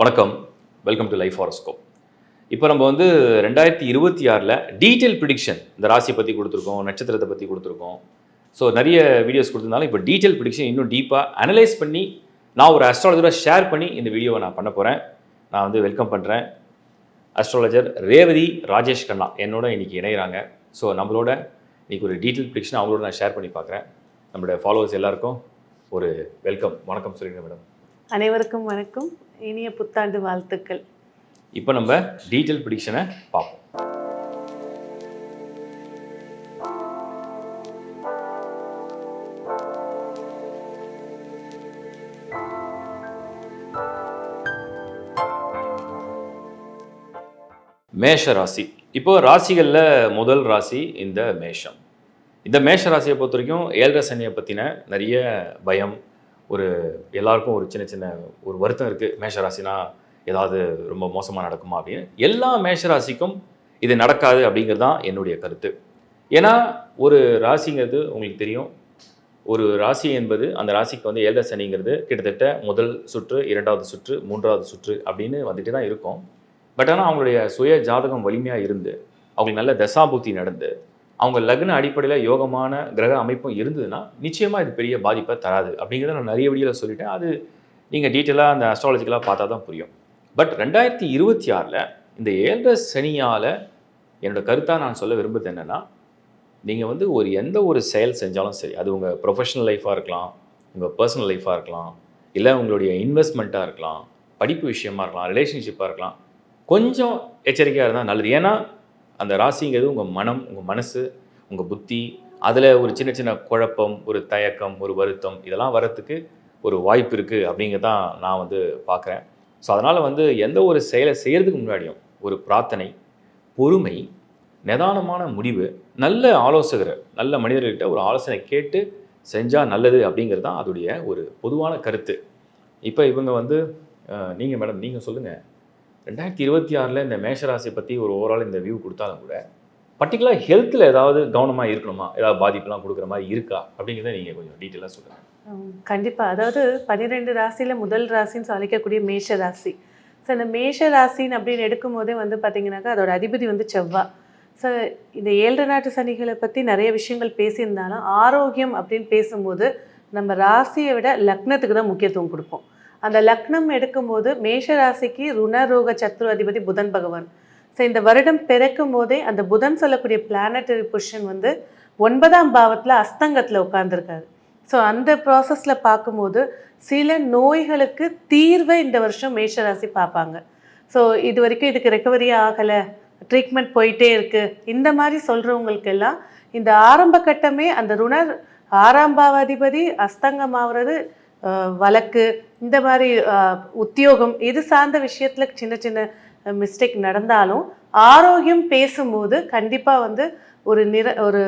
வணக்கம், welcome to life horoscope. இப்போ நம்ம வந்து 2026 டீட்டெயில் ப்ரிடிக்ஷன் இந்த ராசியை பற்றி கொடுத்துருக்கோம், நட்சத்திரத்தை பற்றி கொடுத்துருக்கோம். ஸோ நிறைய வீடியோஸ் கொடுத்துருந்தாலும் இப்போ டீட்டெயில் ப்ரிடிக்ஷன் இன்னும் டீப்பாக அனலைஸ் பண்ணி நான் ஒரு அஸ்ட்ராலஜராக ஷேர் பண்ணி இந்த வீடியோவை நான் பண்ண போகிறேன். நான் வந்து வெல்கம் பண்ணுறேன் அஸ்ட்ராலஜர் ரேவதி ராஜேஷ் கண்ணா என்னோட இன்றைக்கி இணைகிறாங்க. ஸோ நம்மளோட இன்றைக்கி ஒரு டீட்டெயில் ப்ரிடிக்ஷன் அவங்களோட நான் ஷேர் பண்ணி பார்க்குறேன். நம்மளுடைய ஃபாலோவர்ஸ் எல்லாருக்கும் ஒரு வெல்கம், வணக்கம் சொல்லுங்க மேடம். அனைவருக்கும் வணக்கம், இனிய புத்தாண்டு வாழ்த்துக்கள். இப்போ நம்ம டீட்டெயில் ப்ரிடிக்ஷனை பார்ப்போம். மேஷ ராசி. இப்போ ராசிகளில் முதல் ராசி இந்த மேஷம். இந்த மேஷ ராசியை பொறுத்த வரைக்கும் 7.5 சனியை பற்றின நிறைய பயம், ஒரு எல்லாருக்கும் ஒரு சின்ன ஒரு வருத்தம் இருக்குது. மேஷ ராசினா ஏதாவது ரொம்ப மோசமாக நடக்குமா அப்படின்னு. எல்லா மேஷ ராசிக்கும் இது நடக்காது அப்படிங்கிறது தான் என்னுடைய கருத்து. ஏன்னா ஒரு ராசிங்கிறது உங்களுக்கு தெரியும், ஒரு ராசி என்பது அந்த ராசிக்கு வந்து 7.5 சனிங்கிறது கிட்டத்தட்ட முதல் சுற்று, 2வது சுற்று, 3வது சுற்று அப்படின்னு வந்துட்டு தான் இருக்கும். பட் ஆனால் அவங்களுடைய சுய ஜாதகம் வலிமையாக இருந்து, அவங்களுக்கு நல்ல தசாபுத்தி நடந்து, அவங்க லக்ன அடிப்படையில் யோகமான கிரக அமைப்பும் இருந்ததுன்னா நிச்சயமாக இது பெரிய பாதிப்பை தராது அப்படிங்கிறத நான் நிறைய வீடியோவில் சொல்லிட்டேன். அது நீங்கள் டீட்டெயிலாக அந்த அஸ்ட்ராலஜிக்கலாக பார்த்தா தான் புரியும். பட் 2026 இந்த 7.5 சனியால் என்னோட கருத்தாக நான் சொல்ல விரும்புறது என்னென்னா, நீங்கள் வந்து எந்த ஒரு செயல் செஞ்சாலும் சரி, அது உங்கள் ப்ரொஃபஷனல் லைஃபாக இருக்கலாம், உங்கள் பர்சனல் லைஃபாக இருக்கலாம், இல்லை உங்களுடைய இன்வெஸ்ட்மெண்ட்டாக இருக்கலாம், படிப்பு விஷயமா இருக்கலாம், ரிலேஷன்ஷிப்பாக இருக்கலாம், கொஞ்சம் எச்சரிக்கையாக இருந்தால் நல்லது. ஏன்னா அந்த ராசிங்கிறது உங்கள் மனம், உங்கள் மனசு, உங்கள் புத்தி, அதில் ஒரு சின்ன குழப்பம், ஒரு தயக்கம், ஒரு வருத்தம் இதெல்லாம் வரத்துக்கு ஒரு வாய்ப்பு இருக்குது அப்படிங்கிறதான் நான் வந்து பார்க்குறேன். ஸோ அதனால் வந்து எந்த ஒரு செயலை செய்கிறதுக்கு முன்னாடியும் ஒரு பிரார்த்தனை, பொறுமை, நிதானமான முடிவு, நல்ல ஆலோசகர், நல்ல மனிதர்கிட்ட ஒரு ஆலோசனை கேட்டு செஞ்சால் நல்லது அப்படிங்கிறது தான் அதோடைய ஒரு பொதுவான கருத்து. இப்போ இவங்க வந்து நீங்கள் மேடம் நீங்கள் சொல்லுங்கள், 2026 இந்த மேஷராசியை பற்றி ஒரு ஓவரால் இந்த வியூ கொடுத்தாலும் கூட பர்டிகுலர் ஹெல்த்தில் ஏதாவது கவனமாக இருக்கணுமா, ஏதாவது பாதிப்புலாம் கொடுக்குற மாதிரி இருக்கா அப்படிங்கிறத நீங்கள் கொஞ்சம் டீட்டெயிலாக சொல்லுங்கள். கண்டிப்பாக. அதாவது 12 ராசியில் முதல் ராசின்னு அழைக்கக்கூடிய மேஷ ராசி. ஸோ இந்த மேஷ ராசின்னு அப்படின்னு எடுக்கும் போதே வந்து பார்த்திங்கனாக்கா அதோட அதிபதி வந்து செவ்வாய். ஸோ இந்த 7 நாட்டு சனிகளை பற்றி நிறைய விஷயங்கள் பேசியிருந்தாலும் ஆரோக்கியம் அப்படின்னு பேசும்போது நம்ம ராசியை விட லக்னத்துக்கு தான் முக்கியத்துவம் கொடுப்போம். அந்த லக்னம் எடுக்கும்போது மேஷ ராசிக்கு ருணரோக சத்ரு அதிபதி புதன் பகவான். ஸோ இந்த வருடம் பிறக்கும் போதே அந்த புதன் சொல்லக்கூடிய பிளானட்டரி பொசிஷன் வந்து 9ஆம் பாவத்தில் அஸ்தங்கத்தில் உட்கார்ந்துருக்காரு. ஸோ அந்த ப்ராசஸில் பார்க்கும்போது சில நோய்களுக்கு தீர்வை இந்த வருஷம் மேஷராசி பார்ப்பாங்க. ஸோ இது வரைக்கும் இதுக்கு ரெக்கவரி ஆகலை, ட்ரீட்மெண்ட் போயிட்டே இருக்குது, இந்த மாதிரி சொல்கிறவங்களுக்கெல்லாம் இந்த ஆரம்ப கட்டமே அந்த 6ஆம் பாவாதிபதி அஸ்தங்கம் ஆகிறது, வழக்கு, இந்த மாதிரி உத்தியோகம் இது சார்ந்த விஷயத்தில் சின்ன மிஸ்டேக் நடந்தாலும் ஆரோக்கியம் பேசும்போது கண்டிப்பாக வந்து ஒரு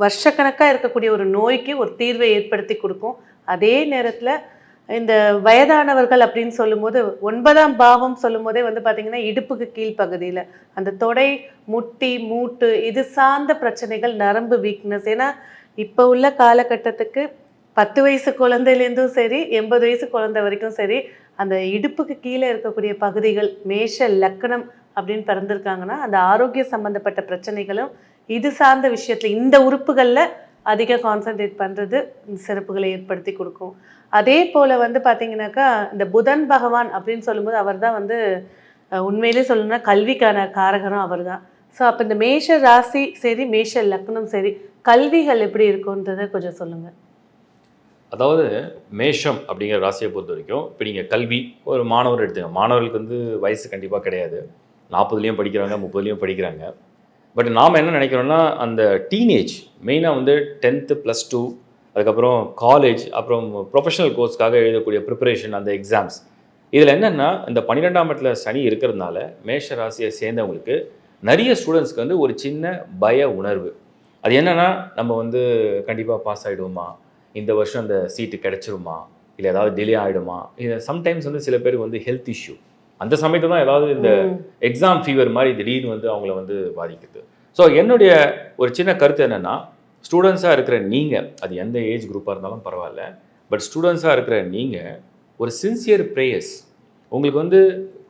வருஷக்கணக்காக இருக்கக்கூடிய ஒரு நோய்க்கு ஒரு தீர்வை ஏற்படுத்தி கொடுக்கும். அதே நேரத்தில் இந்த வயதானவர்கள் அப்படின்னு சொல்லும்போது 9ஆம் பாவம் சொல்லும் போதே வந்து பார்த்திங்கன்னா இடுப்புக்கு கீழ்ப்பகுதியில் அந்த தொடை, முட்டி, மூட்டு இது சார்ந்த பிரச்சனைகள், நரம்பு வீக்னஸ். ஏன்னா இப்போ உள்ள காலகட்டத்துக்கு 10 வயசு குழந்தையிலேருந்தும் சரி, 80 வயசு குழந்தை வரைக்கும் சரி, அந்த இடுப்புக்கு கீழே இருக்கக்கூடிய பகுதிகள் மேஷ லக்னம் அப்படின்னு பிறந்திருக்காங்கன்னா அந்த ஆரோக்கிய சம்பந்தப்பட்ட பிரச்சனைகளும் இது சார்ந்த விஷயத்தில் இந்த உறுப்புகளில் அதிக கான்சன்ட்ரேட் பண்ணுறது சிறப்புகளை ஏற்படுத்தி கொடுக்கும். அதே போல் வந்து பார்த்திங்கனாக்கா இந்த புதன் பகவான் அப்படின்னு சொல்லும்போது அவர் தான் வந்து உண்மையிலே சொல்லணும்னா கல்விக்கான காரகரும் அவர் தான். ஸோ அப்போ இந்த மேஷ ராசி சரி, மேஷ லக்னம் சரி, கல்விகள் எப்படி இருக்குன்றதை கொஞ்சம் சொல்லுங்கள். அதாவது மேஷம் அப்படிங்கிற ராசியை பொறுத்த வரைக்கும் இப்போ நீங்கள் கல்வி ஒரு மாணவர் எடுத்துங்க, மாணவர்களுக்கு வந்து வயசு கண்டிப்பாக கிடையாது, 40லேயும் படிக்கிறாங்க, 30லேயும் படிக்கிறாங்க. பட் நாம் என்ன நினைக்கிறோன்னா அந்த டீனேஜ் மெயினாக வந்து 10th +2 அதுக்கப்புறம் காலேஜ், அப்புறம் ப்ரொஃபஷனல் கோர்ஸ்க்காக எழுதக்கூடிய ப்ரிப்பரேஷன், அந்த எக்ஸாம்ஸ், இதில் என்னென்னா இந்த 12ஆம் இடத்துல சனி இருக்கிறதுனால மேஷ ராசியை சேர்ந்தவங்களுக்கு நிறைய ஸ்டூடெண்ட்ஸ்க்கு வந்து ஒரு சின்ன பய உணர்வு. அது என்னென்னா நம்ம வந்து கண்டிப்பாக பாஸ் ஆகிடுவோமா, இந்த வருஷம் அந்த சீட்டு கிடைச்சிருமா, இல்லை ஏதாவது டிலே ஆகிடுமா, இது சம்டைம்ஸ் வந்து சில பேருக்கு வந்து ஹெல்த் இஷ்யூ, அந்த சமயத்தில் தான் ஏதாவது இந்த எக்ஸாம் ஃபீவர் மாதிரி திடீர்னு வந்து அவங்கள வந்து பாதிக்குது. ஸோ என்னுடைய ஒரு சின்ன கருத்து என்னென்னா, ஸ்டூடெண்ட்ஸாக இருக்கிற நீங்கள், அது எந்த ஏஜ் குரூப்பாக இருந்தாலும் பரவாயில்ல, பட் ஸ்டூடெண்ட்ஸாக இருக்கிற நீங்கள் ஒரு சின்சியர் ப்ரேயர்ஸ், உங்களுக்கு வந்து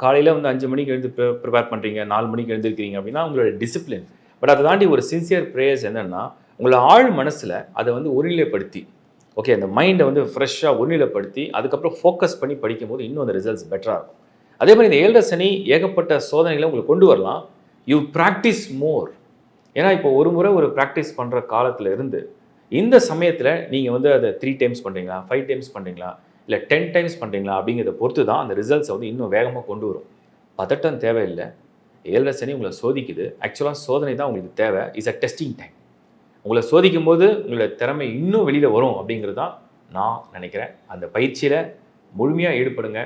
காலையில் வந்து 5 மணிக்கு எழுந்து ப்ரிப்பேர் பண்ணுறீங்க, 4 மணிக்கு எழுந்திருக்கிறீங்க அப்படின்னா உங்களோட டிசிப்ளின். பட் அதை தாண்டி ஒரு சின்சியர் ப்ரேயர்ஸ் என்னென்னா, உங்களை ஆழ் மனசில் அதை வந்து ஒருநிலைப்படுத்தி, ஓகே அந்த மைண்டை வந்து ஃப்ரெஷ்ஷாக ஒருநிலைப்படுத்தி அதுக்கப்புறம் ஃபோக்கஸ் பண்ணி படிக்கும்போது இன்னும் அந்த ரிசல்ட்ஸ் பெட்டராக இருக்கும். அதே மாதிரி இந்த 7 சனி ஏகப்பட்ட சோதனைகளை உங்களுக்கு கொண்டு வரலாம். யூ ப்ராக்டிஸ் மோர். ஏன்னா இப்போ ஒரு முறை ஒரு ப்ராக்டிஸ் பண்ணுற காலத்தில் இருந்து இந்த சமயத்தில் நீங்கள் வந்து அதை 3 டைம்ஸ் பண்ணுறீங்களா, 5 டைம்ஸ் பண்ணுறீங்களா, இல்லை 10 டைம்ஸ் பண்ணுறீங்களா அப்படிங்கிறத பொறுத்து தான் அந்த ரிசல்ட்ஸை வந்து இன்னும் வேகமாக கொண்டு வரும். பதட்டம் தேவையில்லை. 7 சனி உங்களை சோதிக்குது. ஆக்சுவலாக சோதனை தான் உங்களுக்கு தேவை. Is a testing time. உங்களை சோதிக்கும் போது உங்களோட திறமை இன்னும் வெளியில் வரும் அப்படிங்கிறது தான் நான் நினைக்கிறேன். அந்த பயிற்சியில் முழுமையாக ஈடுபடுங்க,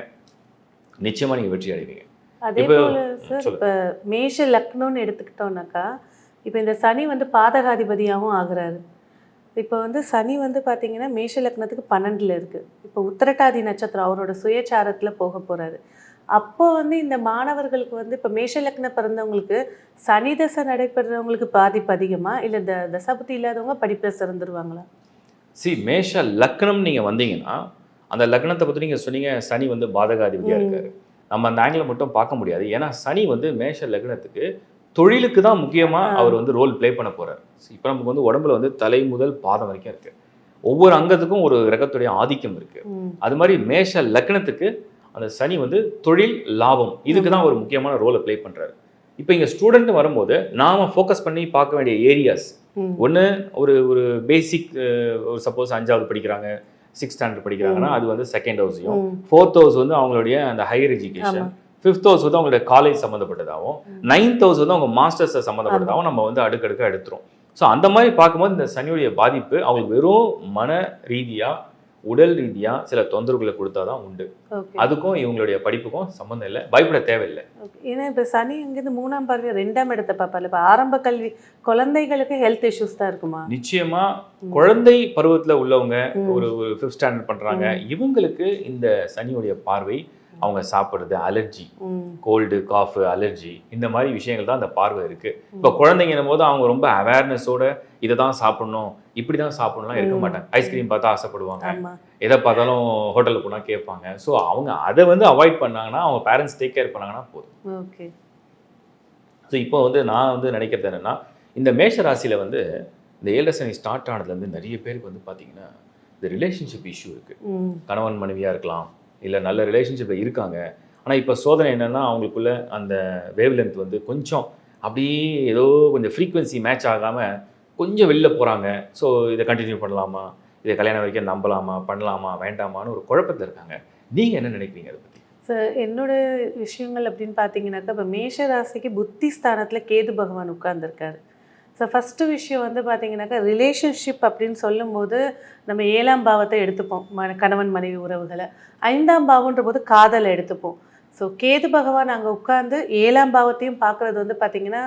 நிச்சயமாக நீங்கள் வெற்றி அடைவீங்க. அதே போல் சார் இப்போ மேஷ லக்னம்னு எடுத்துக்கிட்டோம்னாக்கா, இப்போ இந்த சனி வந்து பாதகாதிபதியாகவும் ஆகுறாரு. இப்போ வந்து சனி வந்து பார்த்தீங்கன்னா மேஷ லக்னத்துக்கு 12ல் இருக்குது. இப்போ உத்திரட்டாதி நட்சத்திரம் அவரோட சுயச்சாரத்தில் போக போகிறாரு. அப்போ வந்து இந்த மாணவர்களுக்கு வந்து இப்போ மேஷ லக்னம் பிறந்தவங்களுக்கு சனி தசை நடைபெறவங்களுக்கு பாதிப்பு அதிகமாக, இல்லை தசாபுத்தி இல்லாதவங்க படிப்பில் சிறந்துருவாங்களா? மேஷ லக்னம் நீங்கள் வந்தீங்கன்னா அந்த லக்னத்தை பற்றி நீங்கள் சொன்னீங்க சனி வந்து பாதகாதிபதியாக இருக்காரு. நம்ம அந்த ஆங்கிளை மட்டும் பார்க்க முடியாது. ஏன்னா சனி வந்து மேஷ லக்னத்துக்கு தொழிலுக்கு தான் முக்கியமாக அவர் வந்து ரோல் ப்ளே பண்ண போகிறார். இப்போ நமக்கு வந்து உடம்புல வந்து தலை முதல் பாதம் வரைக்கும் இருக்குது. ஒவ்வொரு அங்கத்துக்கும் ஒரு கிரகத்துடைய ஆதிக்கம் இருக்குது. அது மாதிரி மேஷ லக்னத்துக்கு அந்த சனி வந்து தொழில் லாபம் இதுக்கு தான் ஒரு முக்கியமான ரோலை ப்ளே பண்ணுறாரு. இப்போ இங்கே ஸ்டூடெண்ட் வரும்போது நாம் ஃபோக்கஸ் பண்ணி பார்க்க வேண்டிய ஏரியாஸ் ஒன்று ஒரு ஒரு பேசிக், ஒரு சப்போஸ் 5வது படிக்கிறாங்க, 6th ஸ்டாண்டர்ட் படிக்கிறாங்கன்னா அது வந்து 2nd ஹவுஸையும், 4th ஹவுஸ் வந்து அவங்களுடைய அந்த ஹையர் எஜுகேஷன், 5th ஹவுஸ் வந்து அவங்களுடைய காலேஜ் சம்மந்தப்பட்டதாகவும், 9th ஹவுஸ் வந்து அவங்க மாஸ்டர்ஸை சம்மந்தப்பட்டதாகவும் நம்ம வந்து அடுக்கடுக்க எடுத்துரும். ஸோ அந்த மாதிரி பார்க்கும்போது இந்த சனியுடைய பாதிப்பு அவங்களுக்கு வெறும் மன ரீதியாக, உடல் ரீதியாக சில தொந்தரவுகளை கொடுத்தா தான் உண்டு. அதுக்கும் இவங்களுடைய படிப்புக்கும் சம்மந்தம் இல்லை, பயப்பட தேவையில்லை. ஏன்னா இப்போ சனி இங்கேருந்து 3ஆம் பார்வை 2ஆம் இடத்தை பார்ப்பார்ல. இப்போ ஆரம்ப கல்வி குழந்தைகளுக்கு ஹெல்த் இஷ்யூஸ் தான் இருக்குமா? நிச்சயமாக குழந்தை பருவத்தில் உள்ளவங்க ஒரு 5th ஸ்டாண்டர்ட் பண்ணுறாங்க, இவங்களுக்கு இந்த சனியுடைய பார்வை அவங்க சாப்பிட்றது அலர்ஜி, கோல்டு காஃபு அலர்ஜி இந்த மாதிரி விஷயங்கள் தான் அந்த பார்வை இருக்குது. இப்போ குழந்தைங்கன்னும் போது அவங்க ரொம்ப அவேர்னஸோட இதை தான் சாப்பிடணும், இப்படி தான் சாப்பிடணும்லாம் இருக்க மாட்டாங்க. ஐஸ்கிரீம் பார்த்தா ஆசைப்படுவாங்க, எதை பார்த்தாலும் ஹோட்டலில் போனால் கேட்பாங்க. ஸோ அவங்க அதை வந்து அவாய்ட் பண்ணாங்கன்னா, அவங்க பேரண்ட்ஸ் டேக் கேர் பண்ணாங்கன்னா போதும். ஓகே. ஸோ இப்போ வந்து நான் வந்து நினைக்கிறது என்னென்னா, இந்த மேஷ ராசியில் வந்து இந்த 7 சனி ஸ்டார்ட் ஆனதுலேருந்து நிறைய பேருக்கு வந்து பார்த்தீங்கன்னா இந்த ரிலேஷன்ஷிப் இஷ்யூ இருக்குது. கணவன் மனைவியாக இருக்கலாம், இல்லை நல்ல ரிலேஷன்ஷிப்பில் இருக்காங்க. ஆனால் இப்போ சோதனை என்னென்னா அவங்களுக்குள்ள அந்த வேவ் லென்த் வந்து கொஞ்சம் அப்படியே ஏதோ கொஞ்சம் ஃப்ரீக்வன்சி மேட்ச் ஆகாமல் கொஞ்சம் வெளில போகிறாங்க. ஸோ இதை கண்டினியூ பண்ணலாமா, இதை கல்யாணம் வரைக்கும் நம்பலாமா, பண்ணலாமா வேண்டாமான்னு ஒரு குழப்பத்தில் இருக்காங்க. நீங்கள் என்ன நினைக்கிறீங்க அதை பற்றி? சார் என்னோட விஷயங்கள் அப்படின்னு பார்த்தீங்கன்னாக்கா, இப்போ மேஷ ராசிக்கு புத்தி ஸ்தானத்தில் கேது பகவான் உட்கார்ந்துருக்காரு. ஸோ ஃபஸ்ட்டு விஷயம் வந்து பார்த்தீங்கன்னாக்கா, ரிலேஷன்ஷிப் அப்படின்னு சொல்லும்போது நம்ம 7ஆம் பாவத்தை எடுத்துப்போம், கணவன் மனைவி உறவுகளை. 5ஆம் பாவன்ற போது காதலை எடுத்துப்போம். ஸோ கேது பகவான் அங்கே உட்காந்து 7ஆம் பாவத்தையும் பார்க்குறது வந்து பார்த்திங்கன்னா,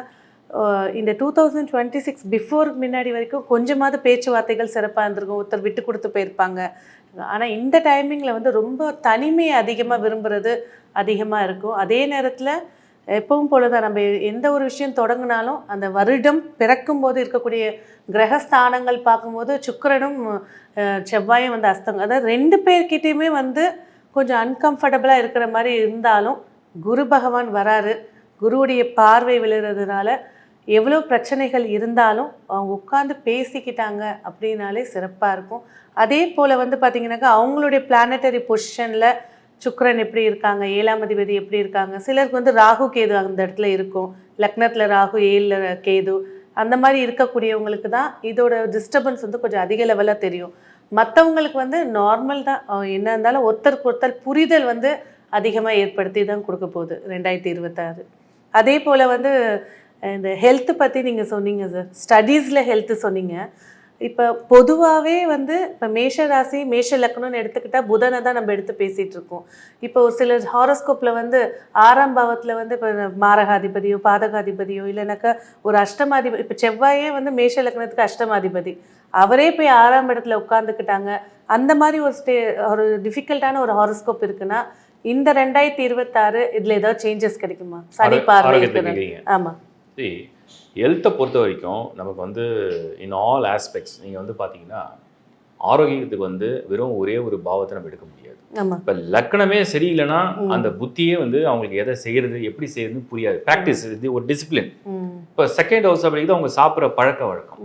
இந்த 2026 பிஃபோர் முன்னாடி வரைக்கும் கொஞ்சமாவது பேச்சுவார்த்தைகள் சிறப்பாக இருந்திருக்கும், ஒருத்தர் விட்டு கொடுத்து போயிருப்பாங்க. ஆனால் இந்த டைமிங்கில் வந்து ரொம்ப தனிமையை அதிகமாக விரும்புகிறது அதிகமாக இருக்கும். அதே நேரத்தில் எப்பவும் போல தான் நம்ம எந்த ஒரு விஷயம் தொடங்கினாலும் அந்த வருடம் பிறக்கும் போது இருக்கக்கூடிய கிரகஸ்தானங்கள் பார்க்கும்போது சுக்கிரனும் செவ்வாயும் வந்து அஸ்தங்கம், அதாவது 2 பேர்கிட்டையுமே வந்து கொஞ்சம் அன்கம்ஃபர்டபுளாக இருக்கிற மாதிரி இருந்தாலும் குரு பகவான் வராரு. குருவுடைய பார்வை விழுறதுனால எவ்வளோ பிரச்சனைகள் இருந்தாலும் அவங்க உட்காந்து பேசிக்கிட்டாங்க அப்படின்னாலே சிறப்பாக இருக்கும். அதே போல் வந்து பார்த்திங்கனாக்கா அவங்களுடைய பிளானட்டரி பொசிஷனில் சுக்கிரன் எப்படி இருக்காங்க, 7ஆம் அதிபதி எப்படி இருக்காங்க, சிலருக்கு வந்து ராகு கேது அந்த இடத்துல இருக்கும், லக்னத்தில் ராகு 7ல் கேது, அந்த மாதிரி இருக்கக்கூடியவங்களுக்கு தான் இதோட டிஸ்டர்பன்ஸ் வந்து கொஞ்சம் அதிக லெவலாக தெரியும். மற்றவங்களுக்கு வந்து நார்மல் தான், என்ன இருந்தாலும் ஒருத்தருக்கு ஒருத்தர் புரிதல் வந்து அதிகமாக ஏற்படுத்தி தான் கொடுக்க போகுது 2026. அதே போல் வந்து இந்த ஹெல்த்து பற்றி நீங்கள் சொன்னீங்க சார், ஸ்டடீஸில் ஹெல்த்து சொன்னீங்க. இப்போ பொதுவாகவே வந்து இப்போ மேஷ ராசி மேஷ லக்னம்னு எடுத்துக்கிட்டால் புதனை தான் நம்ம எடுத்து பேசிகிட்டு இருக்கோம். இப்போ ஒரு சில ஹாரோஸ்கோப்பில் வந்து 6ஆம் பாவத்தில் வந்து இப்போ மாரகாதிபதியோ பாதகாதிபதியோ இல்லைனாக்கா ஒரு அஷ்டமாதிபதி, இப்போ செவ்வாயே வந்து மேஷ லக்னத்துக்கு அஷ்டமாதிபதி, அவரே போய் 6ஆம் இடத்துல உட்காந்துக்கிட்டாங்க. அந்த மாதிரி ஒரு டிஃபிகல்ட்டான ஒரு ஹாரோஸ்கோப் இருக்குன்னா இந்த 2026 இதில் ஏதாவது சேஞ்சஸ் கிடைக்குமா? சனி பார்வை. ஆமாம். ஹெல்த்தை பொறுத்த வரைக்கும் நமக்கு வந்து இன் ஆல் ஆஸ்பெக்ட்ஸ் நீங்கள் வந்து பார்த்தீங்கன்னா ஆரோக்கியத்துக்கு வந்து வெறும் ஒரே ஒரு பாவத்தை நம்ம எடுக்க முடியாது. ஆமா. இப்போ லக்கணமே சரியில்லைன்னா அந்த புத்தியே வந்து அவங்களுக்கு எதை செய்யறது எப்படி செய்யறதுன்னு புரியாது. ப்ராக்டிஸ், இது ஒரு டிசிப்ளின். இப்போ செகண்ட் ஹவுஸ் அப்படிங்கிறது அவங்க சாப்பிட்ற பழக்க வழக்கம்.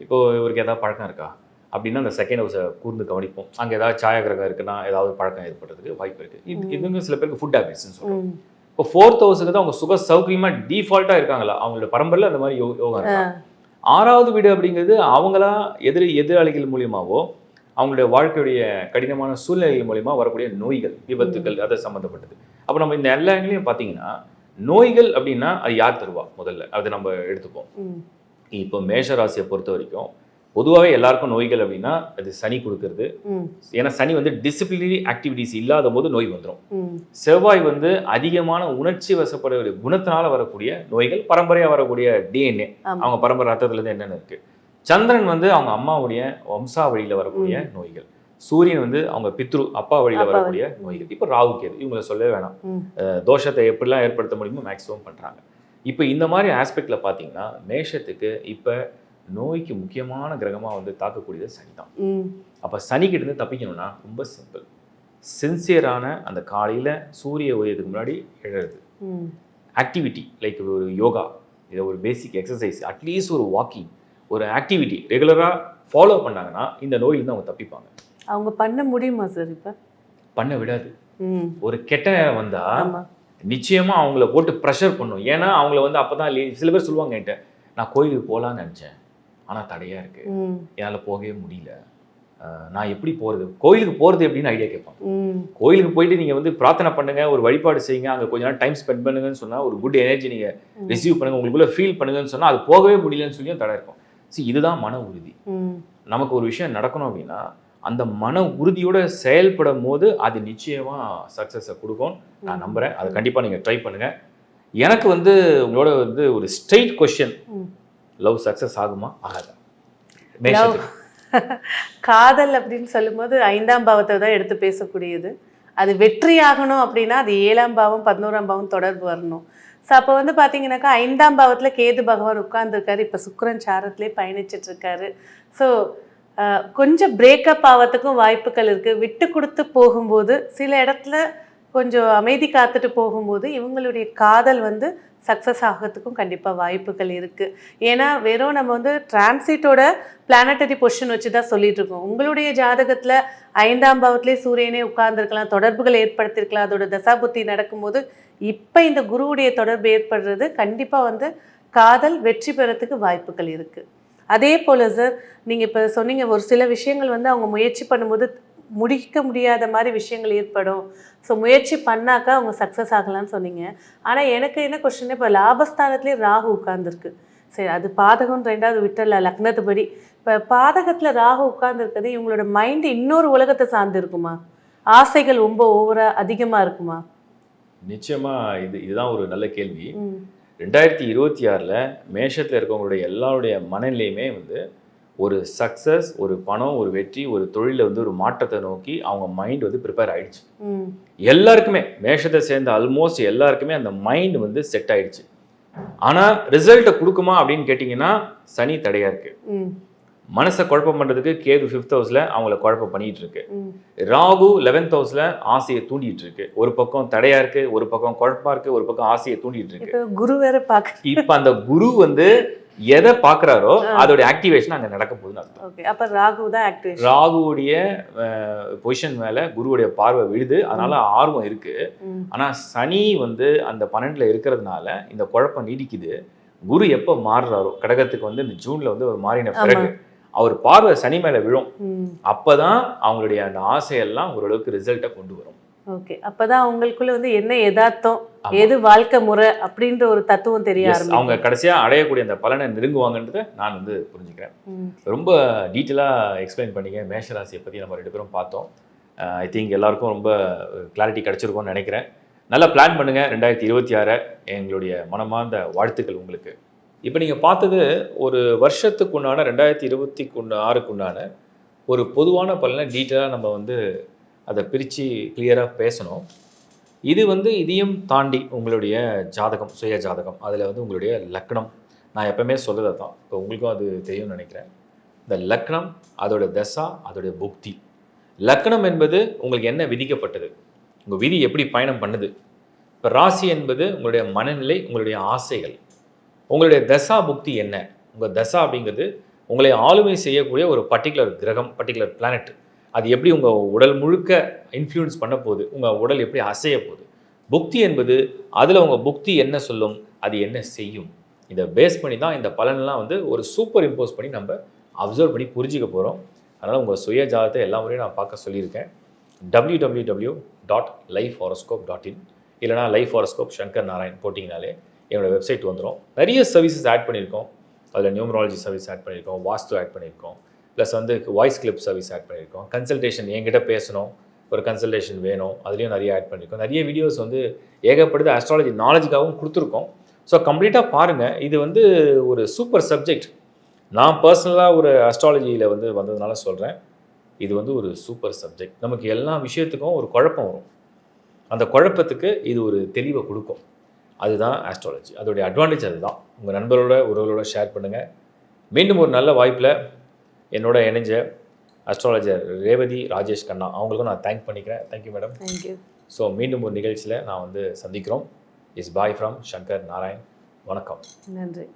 இப்போ இவருக்கு ஏதாவது பழக்கம் இருக்கா அப்படின்னா அந்த செகண்ட் ஹவுஸை கூர்ந்து கவனிப்போம். அங்கே ஏதாவது சாயாகிரகம் இருக்குன்னா ஏதாவது பழக்கம் ஏற்படுறதுக்கு வாய்ப்பு இருக்குது. இதுங்க சில பேருக்கு ஃபுட் ஹேபிட்ஸ்ன்னு சொல்லுவோம். இப்போ ஃபோர்த் ஹவுஸுக்கு தான் அவங்க சுக சௌக்கியமாக டிஃபால்ட்டாக இருக்காங்களா, அவங்களோட பரம்பரையில் அந்த மாதிரி யோகா இருக்கா. ஆறாவது வீடு அப்படிங்கிறது அவங்களா எதிராளிகள் மூலியமாவோ அவங்களுடைய வாழ்க்கையுடைய கடினமான சூழ்நிலைகள் மூலியமா வரக்கூடிய நோய்கள், விபத்துக்கள், அதை சம்மந்தப்பட்டது. அப்போ நம்ம இந்த எல்லா இடங்களையும் பார்த்தீங்கன்னா நோய்கள் அப்படின்னா அது யார் தருவா முதல்ல அதை நம்ம எடுத்துப்போம். இப்போ மேஷ ராசியை பொறுத்த வரைக்கும் பொதுவாகவே எல்லாருக்கும் நோய்கள் அப்படின்னா அது சனி கொடுக்கறது. ஏன்னா சனி வந்து டிசிப்ளினரி ஆக்டிவிட்டிஸ் இல்லாத போது நோய் வந்துடும். செவ்வாய் வந்து அதிகமான உணர்ச்சி வசப்படக்கூடிய குணத்தினால வரக்கூடிய நோய்கள், பரம்பரையாக வரக்கூடிய டிஎன்ஏ, அவங்க பரம்பரை ரத்தத்துலேருந்து என்னென்ன இருக்கு. சந்திரன் வந்து அவங்க அம்மாவுடைய வம்சா வழியில் வரக்கூடிய நோய்கள். சூரியன் வந்து அவங்க பித்ரு அப்பா வழியில் வரக்கூடிய நோய்கள். இப்போ ராகு கேது இவங்களை சொல்லவே வேணாம். தோஷத்தை எப்படிலாம் ஏற்படுத்த முடியுமோ மேக்ஸிமம் பண்ணுறாங்க. இப்போ இந்த மாதிரி ஆஸ்பெக்டில் பார்த்தீங்கன்னா மேஷத்துக்கு இப்போ நோய்க்கு முக்கியமான கிரகமாக வந்து தாக்கக்கூடியது சனி தான். அப்போ சனிக்கிட்டேருந்து தப்பிக்கணும்னா ரொம்ப சிம்பிள். சின்சியரான அந்த காலையில் சூரிய உதயத்துக்கு முன்னாடி எழறது, ஆக்டிவிட்டி லைக் ஒரு யோகா, இதை ஒரு பேசிக் எக்ஸசைஸ், அட்லீஸ்ட் ஒரு வாக்கிங், ஒரு ஆக்டிவிட்டி ரெகுலராக ஃபாலோ பண்ணாங்கன்னா இந்த நோயிலேருந்து அவங்க தப்பிப்பாங்க. அவங்க பண்ண முடியுமா சார்? இப்போ பண்ண விடாது. ஒரு கெட்ட நேரம் வந்தால் நிச்சயமாக அவங்கள போட்டு ப்ரெஷர் பண்ணும். ஏன்னா அவங்கள வந்து அப்போ தான் சில பேர் சொல்லுவாங்க என்கிட்ட, நான் கோயிலுக்கு போகலான்னு நினச்சேன் ஆனால் தடையாக இருக்குது, என்னால் போகவே முடியல, நான் எப்படி போகிறது, கோயிலுக்கு போகிறது எப்படின்னு ஐடியா கேட்பாங்க. கோயிலுக்கு போயிட்டு நீங்கள் வந்து பிரார்த்தனை பண்ணுங்கள், ஒரு வழிபாடு செய்யுங்க, அங்கே கொஞ்ச நேரம் டைம் ஸ்பெண்ட் பண்ணுங்கன்னு சொன்னால், ஒரு குட் எனர்ஜி நீங்கள் ரிசீவ் பண்ணுங்கள், உங்களுக்குள்ளே ஃபீல் பண்ணுங்கன்னு சொன்னால் அது போகவே முடியலன்னு சொல்லியும் தடை இருக்கும். சரி, இதுதான் மன உறுதி. நமக்கு ஒரு விஷயம் நடக்கணும் அப்படின்னா அந்த மன உறுதியோட செயல்படும் போது அது நிச்சயமாக சக்ஸஸை கொடுக்கும் நான் நம்புகிறேன். அதை கண்டிப்பாக நீங்கள் ட்ரை பண்ணுங்கள். எனக்கு வந்து உங்களோட வந்து ஒரு ஸ்ட்ரெயிட் கொஸ்டின், லவ் சக்ஸஸ் ஆகுமா ஆகாதா? காதல் அப்படின்னு சொல்லும்போது 5ஆம் பாவத்தை தான் எடுத்து பேசக்கூடியது. அது வெற்றி ஆகணும் அப்படின்னா அது 7ஆம் பாவம் 11ஆம் பாவம் தொடர்பு வரணும். ஸோ அப்போ வந்து பார்த்தீங்கன்னாக்கா 5ஆம் பாவத்தில் கேது பகவான் உட்கார்ந்துருக்காரு. இப்போ சுக்கிரன் சாரத்திலே பயணிச்சிட்டு இருக்காரு. ஸோ கொஞ்சம் பிரேக்கப் ஆகிறதுக்கும் வாய்ப்புகள் இருக்குது. விட்டு கொடுத்து போகும்போது சில இடத்துல கொஞ்சம் அமைதி காத்துட்டு போகும்போது இவங்களுடைய காதல் வந்து சக்ஸஸ் ஆகிறதுக்கும் கண்டிப்பாக வாய்ப்புகள் இருக்குது. ஏன்னா வெறும் நம்ம வந்து டிரான்சிட்டோட பிளானட்டரி பொசிஷன் வச்சு தான் சொல்லிட்டு இருக்கோம். உங்களுடைய ஜாதகத்தில் 5ஆம் பாவத்திலே சூரியனே உட்கார்ந்துருக்கலாம், தொடர்புகள் ஏற்படுத்தியிருக்கலாம். அதோட தசாபுத்தி நடக்கும்போது இப்போ இந்த குருவுடைய தொடர்பு ஏற்படுறது கண்டிப்பாக வந்து காதல் வெற்றி பெறத்துக்கு வாய்ப்புகள் இருக்குது. அதே போல் சார் நீங்கள் இப்போ சொன்னீங்க ஒரு சில விஷயங்கள் வந்து அவங்க முயற்சி பண்ணும்போது முடிக்க முடியாத மாதிரி விஷயங்கள் ஏற்படும். ஸோ முயற்சி பண்ணாக்கா அவங்க சக்ஸஸ் ஆகலான்னு சொன்னீங்க. ஆனால் எனக்கு என்ன கொஸ்டின், இப்போ லாபஸ்தானத்துலேயே ராகு உட்கார்ந்துருக்கு. சரி, அது பாதகம் 2வது விட்டுறல லக்னத்துப்படி. இப்போ பாதகத்தில் ராகு உட்கார்ந்துருக்கிறது இவங்களோட மைண்டு இன்னொரு உலகத்தை சார்ந்து இருக்குமா? ஆசைகள் ரொம்ப ஓவராக அதிகமாக இருக்குமா? நிச்சயமாக இதுதான் ஒரு நல்ல கேள்வி. 2026 மேஷத்தில் இருக்கவங்களுடைய எல்லாருடைய மனநிலையுமே வந்து ஒரு சக்ஸஸ், ஒரு பணம், ஒரு வெற்றி, ஒரு தொழிலில் வந்து ஒரு மாற்றத்தை நோக்கி அவங்க மைண்ட் வந்து ப்ரிப்பேர் ஆகிடுச்சு. எல்லாருக்குமே மேஷத்தை சேர்ந்த ஆல்மோஸ்ட் எல்லாருக்குமே அந்த மைண்ட் வந்து செட் ஆகிடுச்சு. ஆனால் ரிசல்ட்டை கொடுக்குமா அப்படின்னு கேட்டிங்கன்னா சனி தடையாக இருக்குது. மனசை குழப்பம் பண்ணுறதுக்கு கேது 5th ஹவுஸில் அவங்கள குழப்பம் பண்ணிகிட்டு இருக்கு. ராகு 11th ஹவுஸில் ஆசையை தூண்டிகிட்டு இருக்கு. ஒரு பக்கம் தடையாக இருக்குது, ஒரு பக்கம் குழப்பமாக இருக்குது, ஒரு பக்கம் ஆசையை தூண்டிகிட்டு இருக்கு. குரு வேற பார்க்க இப்போ அந்த குரு வந்து எதை பார்க்குறாரோ அதோட ஆக்டிவேஷன் அங்கே நடக்க போகுதுன்னு அர்த்தம். அப்போ ராகு தான் ஆக்டிவேஷன். ராகுவுடைய பொசிஷன் மேலே குருவுடைய பார்வை விழுது, அதனால ஆர்வம் இருக்குது. ஆனால் சனி வந்து அந்த 12ல் இருக்கிறதுனால இந்த குழப்பம் நீடிக்குது. குரு எப்போ மாறுறாரோ கடகத்துக்கு வந்து இந்த ஜூனில் வந்து ஒரு மாறின பிறகு அவர் பார்வை சனி மேலே விழும். அப்போதான் அவங்களுடைய அந்த ஆசையெல்லாம் ஓரளவுக்கு ரிசல்ட்டை கொண்டு வரும். ஓகே, அப்போதான் அவங்களுக்குள்ள வந்து என்ன யதார்த்தம், எது வாழ்க்கை முறை அப்படின்ற ஒரு தத்துவம் தெரிய ஆரம்பிக்கும். அவங்க கடைசியாக அடையக்கூடிய அந்த பலனை நெருங்குவாங்கன்றதை நான் வந்து புரிஞ்சுக்கிறேன். ரொம்ப டீட்டெயிலாக எக்ஸ்பிளைன் பண்ணிங்க. மேஷராசியை பற்றி நம்ம 2 பேரும் பார்த்தோம். ஐ திங்க் எல்லாருக்கும் ரொம்ப கிளாரிட்டி கிடச்சிருக்கும்னு நினைக்கிறேன். நல்லா பிளான் பண்ணுங்கள் 2026. எங்களுடைய மனமார்ந்த வாழ்த்துக்கள் உங்களுக்கு. இப்போ நீங்கள் பார்த்தது ஒரு வருஷத்துக்குண்டான 2026க்குண்டான ஒரு பொதுவான பலனை டீட்டெயிலாக நம்ம வந்து அதை பிரித்து கிளியராக பேசணும். இது வந்து இதையும் தாண்டி உங்களுடைய ஜாதகம், சுய ஜாதகம், அதில் வந்து உங்களுடைய லக்னம், நான் எப்பவுமே சொல்கிறது தான், இப்போ உங்களுக்கும் அது தெரியும்னு நினைக்கிறேன். இந்த லக்னம், அதோட தசா, அதோடைய புக்தி. லக்னம் என்பது உங்களுக்கு என்ன விதிக்கப்பட்டது, உங்கள் விதி எப்படி பயணம் பண்ணுது. இப்போ ராசி என்பது உங்களுடைய மனநிலை, உங்களுடைய ஆசைகள். உங்களுடைய தசா புக்தி என்ன, உங்கள் தசா அப்படிங்கிறது உங்களை ஆளுமை செய்யக்கூடிய ஒரு பர்டிகுலர் கிரகம், பர்டிகுலர் பிளானட். அது எப்படி உங்கள் உடல் முழுக்க இன்ஃப்ளூயன்ஸ் பண்ண போகுது, உங்கள் உடல் எப்படி அசைய போகுது. புக்தி என்பது அதில் உங்கள் புக்தி என்ன சொல்லும், அது என்ன செய்யும். இதை பேஸ் பண்ணி தான் இந்த பலனெலாம் வந்து ஒரு சூப்பர் இம்போஸ் பண்ணி நம்ம அப்சர்வ் பண்ணி புரிஞ்சிக்க போகிறோம். அதனால் உங்கள் சுய ஜாதகத்தை எல்லா முறையும் நான் பார்க்க சொல்லியிருக்கேன். www.lifehoroscope.in இல்லைனா லைஃப் ஹாரோஸ்கோப் சங்கர் நாராயண் போட்டிங்கனாலே என்னோடய வெப்சைட் வந்துடும். நிறைய சர்வீசஸ் ஆட் பண்ணியிருக்கோம். அதில் நியூமராலஜி சர்வீஸ் ஆட் பண்ணியிருக்கோம், வாஸ்து ஆட் பண்ணியிருக்கோம், ப்ளஸ் வந்து வாய்ஸ் கிளிப் சர்வீஸ் ஆட் பண்ணியிருக்கோம், கன்சல்டேஷன் என்கிட்ட பேசணும், ஒரு கன்சல்டேஷன் வேணும், அதுலேயும் நிறைய ஆட் பண்ணியிருக்கோம். நிறைய வீடியோஸ் வந்து ஏகப்படுத்த ஆஸ்ட்ராலஜி நாலேஜுக்காகவும் கொடுத்துருக்கோம். ஸோ கம்ப்ளீட்டாக பாருங்கள். இது வந்து ஒரு சூப்பர் சப்ஜெக்ட். நான் பர்சனலாக ஒரு அஸ்ட்ராலஜியில் வந்து வந்ததுனால சொல்கிறேன், இது வந்து ஒரு சூப்பர் சப்ஜெக்ட். நமக்கு எல்லா விஷயத்துக்கும் ஒரு குழப்பம் வரும். அந்த குழப்பத்துக்கு இது ஒரு தெளிவை கொடுக்கும். அதுதான் ஆஸ்ட்ராலஜி. அதோடைய அட்வான்டேஜ் அதுதான். உங்கள் நண்பரோட உறவுகளோட ஷேர் பண்ணுங்கள். மீண்டும் ஒரு நல்ல வாய்ப்பில் என்னோட இணைஞ்ச அஸ்ட்ராலஜர் ரேவதி ராஜேஷ் கண்ணா அவங்களுக்கும் நான் தேங்க் பண்ணிக்கிறேன். Thank you madam. தேங்க்யூ. ஸோ மீண்டும் ஒரு நிகழ்ச்சியில் நான் வந்து சந்திக்கிறோம். Is bye from Shankar Narayan. வணக்கம். நன்றி.